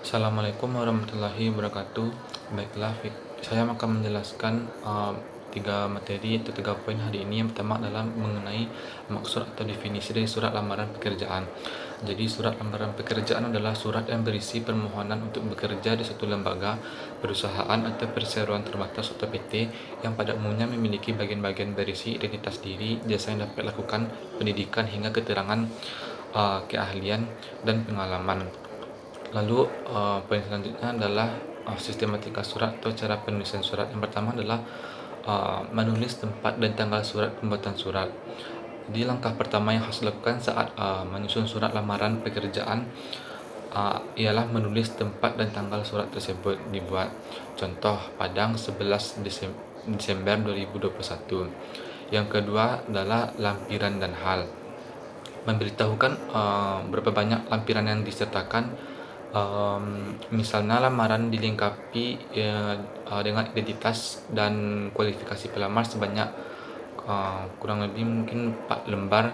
Assalamualaikum warahmatullahi wabarakatuh. Baiklah, saya akan menjelaskan tiga materi atau tiga poin hari ini. Yang pertama adalah mengenai maksud atau definisi dari surat lamaran pekerjaan. Jadi, surat lamaran pekerjaan adalah surat yang berisi permohonan untuk bekerja di suatu lembaga, perusahaan atau perseroan terbatas atau PT yang pada umumnya memiliki bagian-bagian berisi identitas diri, jasa yang dapat dilakukan, pendidikan hingga keterangan keahlian dan pengalaman. Lalu poin selanjutnya adalah sistematika surat atau cara penulisan surat. Yang pertama adalah menulis tempat dan tanggal surat pembuatan surat. Jadi langkah pertama yang harus dilakukan saat menyusun surat lamaran pekerjaan ialah menulis tempat dan tanggal surat tersebut dibuat. Contoh, Padang 11 Desember 2021. Yang kedua adalah lampiran dan hal. Memberitahukan berapa banyak lampiran yang disertakan. Misalnya lamaran dilengkapi dengan identitas dan kualifikasi pelamar sebanyak kurang lebih mungkin 4 lembar.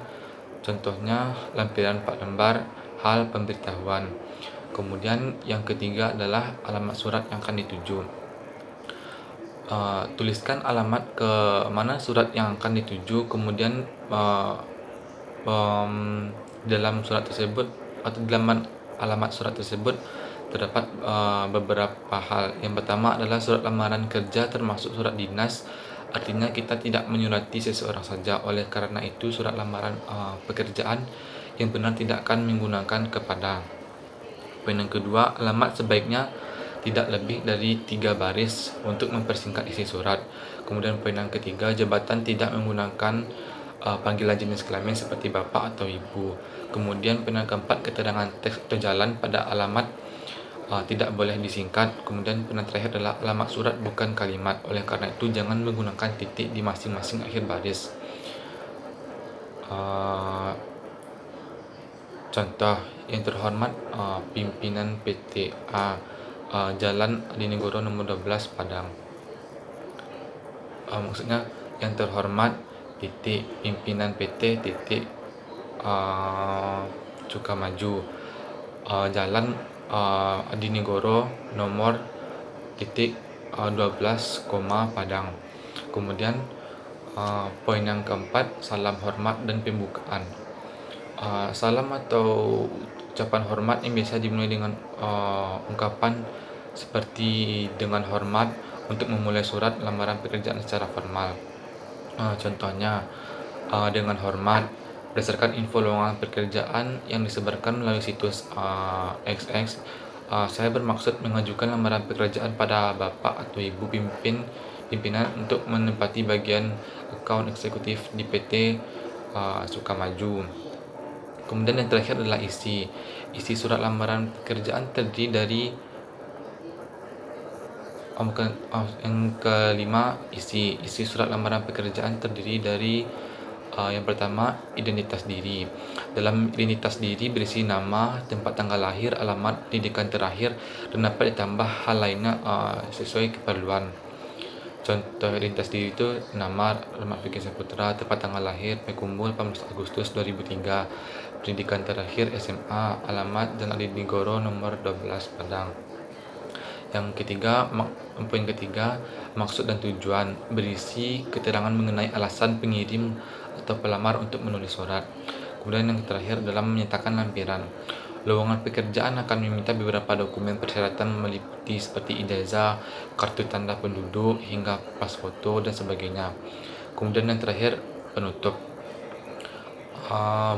Contohnya lampiran 4 lembar, hal pemberitahuan. Kemudian yang ketiga adalah alamat surat yang akan dituju. Tuliskan alamat ke mana surat yang akan dituju, kemudian dalam surat tersebut atau dalam alamat surat tersebut terdapat beberapa hal. Yang pertama adalah surat lamaran kerja termasuk surat dinas, artinya kita tidak menyurati seseorang saja. Oleh karena itu surat lamaran pekerjaan yang benar tidak akan menggunakan kepada. Poin yang kedua, alamat sebaiknya tidak lebih dari 3 baris untuk mempersingkat isi surat. Kemudian poin yang ketiga, jabatan tidak menggunakan panggilan jenis kelamin seperti bapak atau ibu. Kemudian poin yang keempat, keterangan teks atau jalan pada alamat tidak boleh disingkat. Kemudian poin yang terakhir adalah alamat surat bukan kalimat. Oleh karena itu jangan menggunakan titik di masing-masing akhir baris. Contoh, yang terhormat pimpinan PT A, Jalan Adinegoro nomor 12 Padang. Maksudnya yang terhormat titik pimpinan PT titik Sukamaju, Jalan Adinegoro nomor titik 12, Padang. Kemudian poin yang keempat, salam hormat dan pembukaan. Salam atau ucapan hormat yang biasa dimulai dengan ungkapan seperti dengan hormat untuk memulai surat lamaran pekerjaan secara formal. Contohnya, dengan hormat, berdasarkan info lowongan pekerjaan yang disebarkan melalui situs XX, saya bermaksud mengajukan lamaran pekerjaan pada Bapak atau Ibu pimpinan untuk menempati bagian akaun eksekutif di PT Sukamaju. Kemudian yang terakhir adalah isi surat lamaran pekerjaan terdiri dari yang kelima, isi surat lamaran pekerjaan terdiri dari yang pertama, identitas diri. Dalam identitas diri berisi nama, tempat tanggal lahir, alamat, pendidikan terakhir, dan dapat ditambah hal lainnya sesuai keperluan. Contoh identitas diri itu nama, alamat Vicky Saputra, tempat tanggal lahir Payakumbuh 18 Agustus 2003, pendidikan terakhir SMA, alamat Jalan Adinegoro nomor 12 Padang. Yang ketiga, poin ketiga, maksud dan tujuan, berisi keterangan mengenai alasan pengirim atau pelamar untuk menulis surat. Kemudian yang terakhir dalam menyatakan lampiran. Lowongan pekerjaan akan meminta beberapa dokumen persyaratan meliputi seperti ijazah, kartu tanda penduduk, hingga pas foto dan sebagainya. Kemudian yang terakhir, penutup.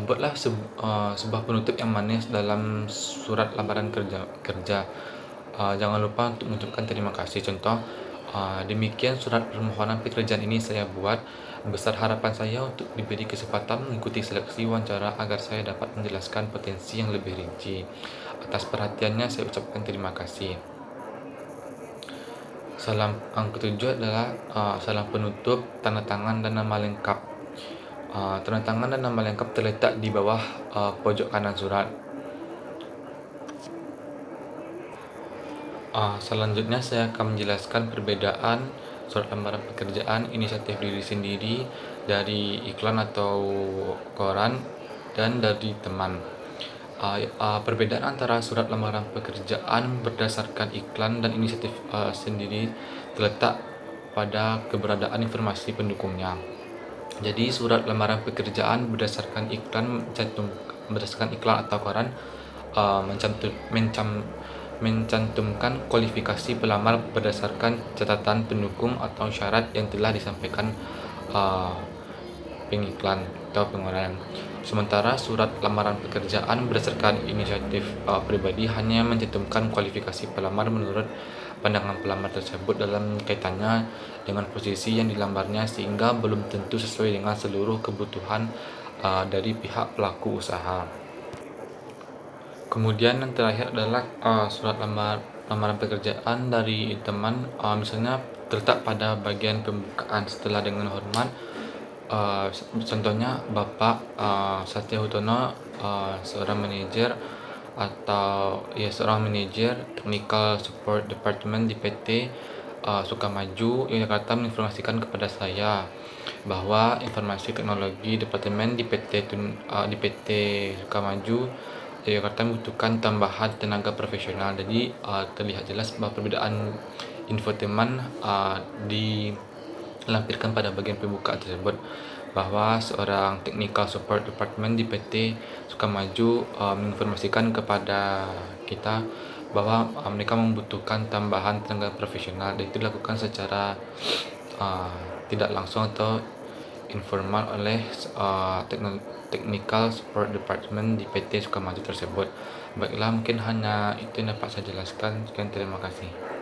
Buatlah sebuah penutup yang manis dalam surat lamaran kerja. Jangan lupa untuk mengucapkan terima kasih. Contoh, demikian surat permohonan pekerjaan ini saya buat. Besar harapan saya untuk diberi kesempatan mengikuti seleksi wawancara agar saya dapat menjelaskan potensi yang lebih rinci. Atas perhatiannya saya ucapkan terima kasih. Salam yang ketujuh adalah salam penutup, tanda tangan dan nama lengkap. Tanda tangan dan nama lengkap terletak di bawah pojok kanan surat. Selanjutnya saya akan menjelaskan perbedaan surat lamaran pekerjaan inisiatif diri sendiri, dari iklan atau koran, dan dari teman. Perbedaan antara surat lamaran pekerjaan berdasarkan iklan dan inisiatif sendiri terletak pada keberadaan informasi pendukungnya. Jadi surat lamaran pekerjaan berdasarkan iklan atau koran mencantumkan kualifikasi pelamar berdasarkan catatan pendukung atau syarat yang telah disampaikan uh, pengiklan atau pengeluaran. Sementara surat lamaran pekerjaan berdasarkan inisiatif pribadi hanya mencantumkan kualifikasi pelamar menurut pandangan pelamar tersebut dalam kaitannya dengan posisi yang dilamarnya, sehingga belum tentu sesuai dengan seluruh kebutuhan dari pihak pelaku usaha. Kemudian yang terakhir adalah surat lamaran pekerjaan dari teman, misalnya terletak pada bagian pembukaan setelah dengan hormat. Contohnya Bapak Satya Hutono, seorang manajer seorang manajer Technical Support Department di PT Sukamaju Yogyakarta, menginformasikan kepada saya bahwa informasi teknologi departemen di PT Sukamaju Yogyakarta membutuhkan tambahan tenaga profesional. Jadi terlihat jelas bahwa perbedaan infotainment dilampirkan pada bagian pembukaan tersebut, bahwa seorang Technical Support Department di PT Sukamaju menginformasikan kepada kita bahwa mereka membutuhkan tambahan tenaga profesional, dan itu dilakukan secara tidak langsung atau informal oleh Technical Support Department di PT Sukamaju tersebut. Baiklah, mungkin hanya itu yang dapat saya jelaskan. Sekian, terima kasih.